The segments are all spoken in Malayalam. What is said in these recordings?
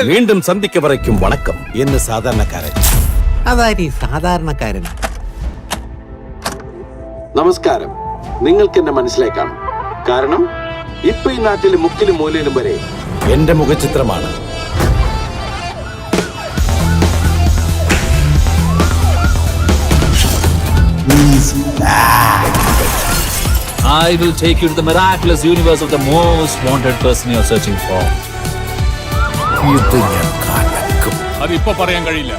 വീണ്ടും സന്ധിക്ക വരയ്ക്കും വണക്കം എന്ന് സാധാരണക്കാരൻ. അതാരീ സാധാരണക്കാരൻ. നമസ്കാരം. നിങ്ങൾക്ക് എന്നെ മനസ്സിലായി കാണും. കാരണം ഇപ്പൊ ഈ നാട്ടിൽ മുക്കിലും മൂലയിലും വരെ എന്റെ മുഖചിത്രമാണ്. I will take you to the miraculous universe of the most wanted person you are searching for. ഇത് ഞാൻ കലക്കും. അതിപ്പോ പറയാൻ കഴിയില്ല.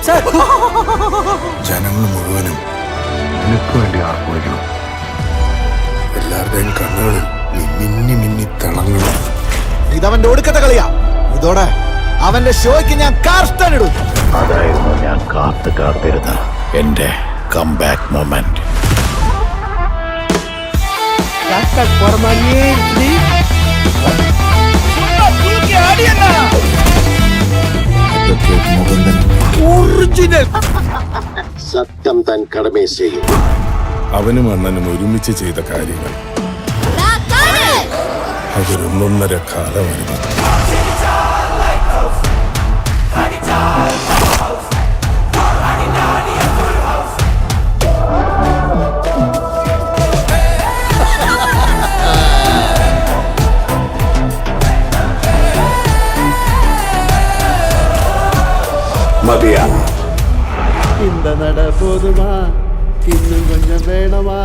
ജനങ്ങൾ മുഴുവനും നിനക്ക് വേണ്ടി ആർക്കും എല്ലാവരുടെയും കണ്ണുകളിൽ നീ മിന്നി മിന്നി തിളങ്ങണം. ഇതവന്റെ ഒടുക്കത്തെ കളിയാ. ഇതോടെ അവന്റെ ഷോയ്ക്ക് ഞാൻ കാർസ്റ്റൺ ഇടും. അതായിരുന്നു ഞാൻ കാത്തിരുന്ന എന്റെ കംബാക്ക് മൊമെന്റ്. സത്യം താൻ കടമേ ചെയ്യും. അവനും അണ്ണനും ഒരുമിച്ച് ചെയ്ത കാര്യങ്ങൾ അതൊരൊന്നൊന്നര കാലമായിരുന്നു. മതിയാ. இந்த நட போதுமா, இன்னும் கொஞ்சம் வேணுமா?